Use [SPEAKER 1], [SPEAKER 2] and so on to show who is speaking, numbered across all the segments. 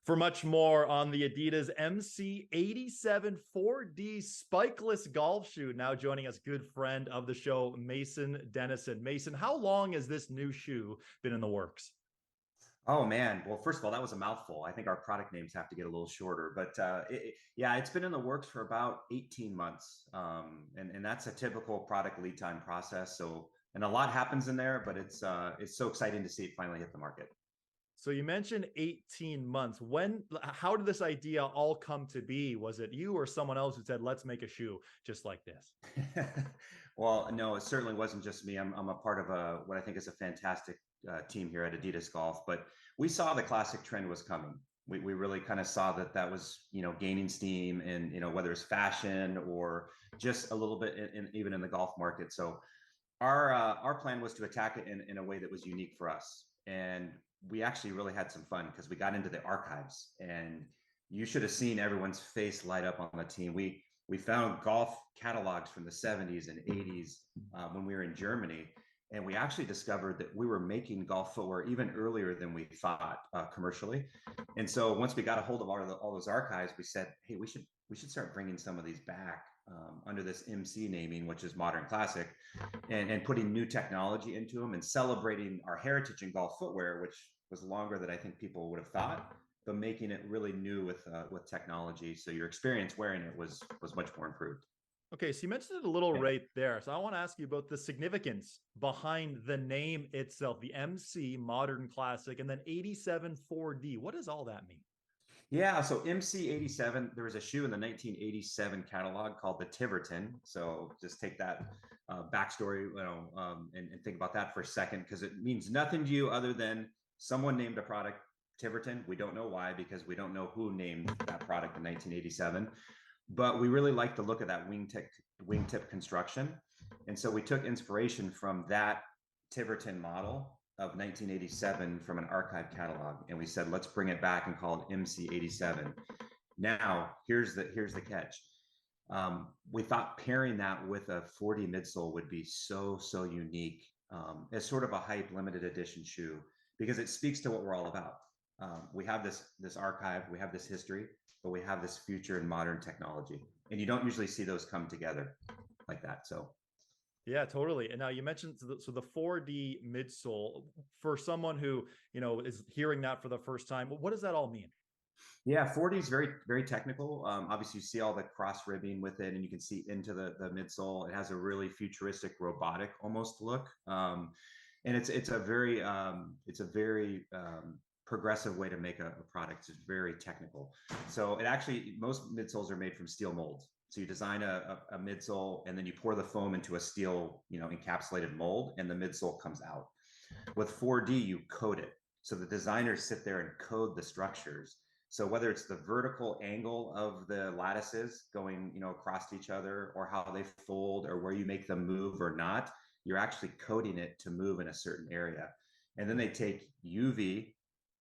[SPEAKER 1] For much more on the Adidas MC87 4D Spikeless golf shoe. Now joining us, good friend of the show, Masun Denison. Mason, how long has this new shoe been in the works?
[SPEAKER 2] Oh man. Well, first of all, that was a mouthful. I think our product names have to get a little shorter, but yeah, it's been in the works for about 18 months. And that's a typical product lead time process. So, and a lot happens in there, but it's so exciting to see it finally hit the market.
[SPEAKER 1] So you mentioned 18 months. How did this idea all come to be? Was it you or someone else who said, let's make a shoe just like this?
[SPEAKER 2] Well, no, it certainly wasn't just me. I'm a part of what I think is a fantastic team here at Adidas Golf, but we saw the classic trend was coming. We really kind of saw that was, gaining steam and, whether it's fashion or just a little bit even in the golf market. So our plan was to attack it in a way that was unique for us. And we actually really had some fun because we got into the archives, and you should have seen everyone's face light up on the team. We found golf catalogs from the 70s and 80s when we were in Germany, and we actually discovered that we were making golf footwear even earlier than we thought commercially. And so once we got a hold of all those archives, we said, hey, we should start bringing some of these back under this MC naming, which is modern classic, and putting new technology into them and celebrating our heritage in golf footwear, which was longer than I think people would have thought, but making it really new with technology. So your experience wearing it was much more improved.
[SPEAKER 1] Okay, so you mentioned it a little
[SPEAKER 2] Yeah.
[SPEAKER 1] right there. So I want to ask you about the significance behind the name itself, the MC Modern Classic, and then 87 4D. What does all that mean?
[SPEAKER 2] Yeah, so MC87, there was a shoe in the 1987 catalog called the Tiverton. So just take that backstory, and think about that for a second, because it means nothing to you other than someone named a product Tiverton. We don't know why, because we don't know who named that product in 1987. But we really like the look of that wingtip construction. And so we took inspiration from that Tiverton model of 1987 from an archive catalog, and we said, let's bring it back and call it MC87. Now, here's the catch. We thought pairing that with a 4D midsole would be so unique, as sort of a hype limited edition shoe, because it speaks to what we're all about. We have this archive, we have this history, but we have this future in modern technology, and you don't usually see those come together like that. So
[SPEAKER 1] Yeah, totally. And now you mentioned so the 4D midsole for someone who, is hearing that for the first time. What does that all mean?
[SPEAKER 2] yeah, 4D is very technical. Obviously, you see all the cross ribbing with it, and you can see into the midsole. It has a really futuristic, robotic almost look, and it's a very progressive way to make a product. It's very technical. So it actually, most midsoles are made from steel molds. So you design a midsole, and then you pour the foam into a steel, encapsulated mold, and the midsole comes out. With 4D, you code it. So the designers sit there and code the structures. So whether it's the vertical angle of the lattices going, across each other, or how they fold, or where you make them move or not, you're actually coding it to move in a certain area. And then they take UV,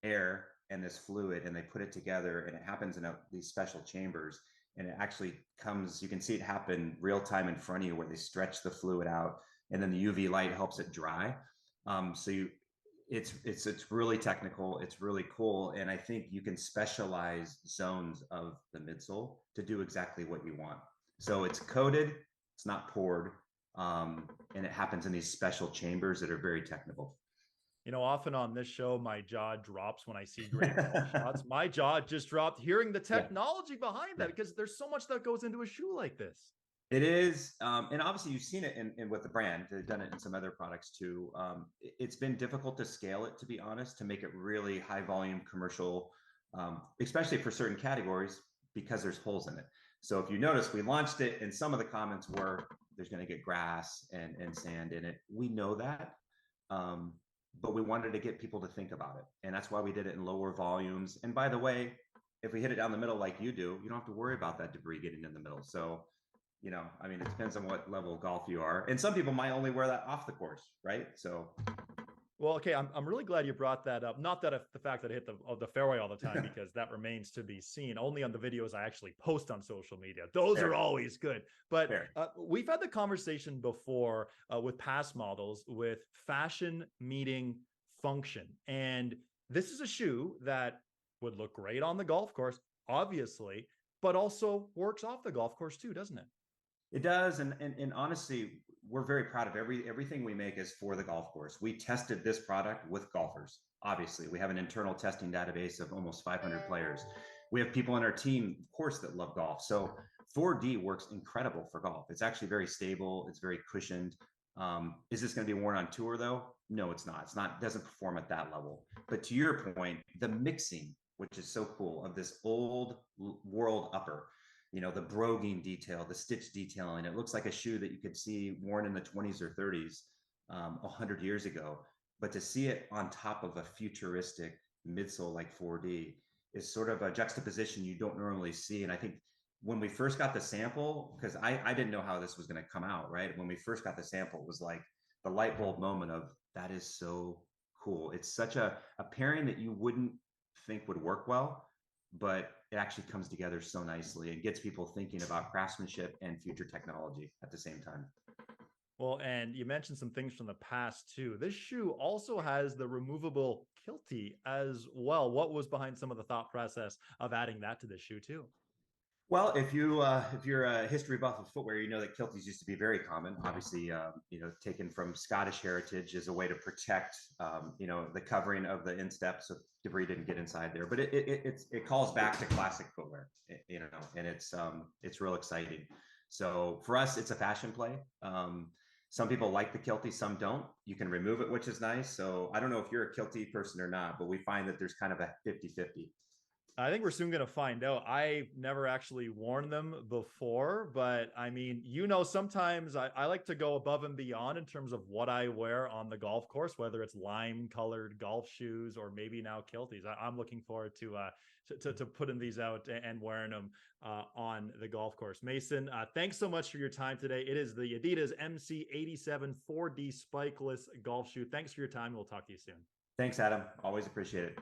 [SPEAKER 2] air, and this fluid, and they put it together, and it happens in these special chambers. And it actually comes, you can see it happen real time in front of you, where they stretch the fluid out, and then the UV light helps it dry. It's really technical. It's really cool. And I think you can specialize zones of the midsole to do exactly what you want. So it's coated, it's not poured, and it happens in these special chambers that are very technical.
[SPEAKER 1] Often on this show, my jaw drops when I see great golf shots. My jaw just dropped hearing the
[SPEAKER 2] Yeah.
[SPEAKER 1] technology behind that, because there's so much that goes into a shoe like this.
[SPEAKER 2] It is, and obviously you've seen it in with the brand. They've done it in some other products too. It's been difficult to scale it, to be honest, to make it really high volume commercial, especially for certain categories, because there's holes in it. So if you notice, we launched it, and some of the comments were, there's going to get grass and sand in it. We know that, but we wanted to get people to think about it, and that's why we did it in lower volumes. And by the way, if we hit it down the middle like you do, you don't have to worry about that debris getting in the middle. So it depends on what level of golf you are. And some people might only wear that off the course, right? So,
[SPEAKER 1] well, okay, I'm really glad you brought that up. Not that the fact that I hit the fairway all the time, because that remains to be seen. Only on the videos I actually post on social media. Those
[SPEAKER 2] Fair.
[SPEAKER 1] are always good. But
[SPEAKER 2] Fair.
[SPEAKER 1] We've had the conversation before with past models, with fashion meeting function. And this is a shoe that would look great on the golf course, obviously, but also works off the golf course too, doesn't it?
[SPEAKER 2] It does, and honestly, we're very proud of everything we make is for the golf course. We tested this product with golfers. Obviously, we have an internal testing database of almost 500 players. We have people on our team, of course, that love golf. So 4D works incredible for golf. It's actually very stable. It's very cushioned. Is this going to be worn on tour though? No, it's not. It doesn't perform at that level. But to your point, the mixing, which is so cool, of this old world upper, the broguing detail, the stitch detailing, it looks like a shoe that you could see worn in the 20s or 30s, 100 years ago. But to see it on top of a futuristic midsole like 4D is sort of a juxtaposition you don't normally see. And I think when we first got the sample, because I didn't know how this was going to come out, right? When we first got the sample, it was like the light bulb moment of, that is so cool. It's such a pairing that you wouldn't think would work well, but it actually comes together so nicely and gets people thinking about craftsmanship and future technology at the same time.
[SPEAKER 1] Well, and you mentioned some things from the past too. This shoe also has the removable kiltie as well. What was behind some of the thought process of adding that to the shoe too?
[SPEAKER 2] Well, if you're a history buff of footwear, you know that kilties used to be very common. Obviously, taken from Scottish heritage as a way to protect, the covering of the instep so debris didn't get inside there. But it calls back to classic footwear, and it's real exciting. So for us, it's a fashion play. Some people like the kiltie, some don't. You can remove it, which is nice. So I don't know if you're a kiltie person or not, but we find that there's kind of a 50-50.
[SPEAKER 1] I think we're soon going to find out. I've never actually worn them before, but I mean, sometimes I like to go above and beyond in terms of what I wear on the golf course, whether it's lime colored golf shoes or maybe now kilties. I'm looking forward to putting these out and wearing them on the golf course. Mason, thanks so much for your time today. It is the Adidas MC87 4D Spikeless golf shoe. Thanks for your time. We'll talk to you soon.
[SPEAKER 2] Thanks, Adam. Always appreciate it.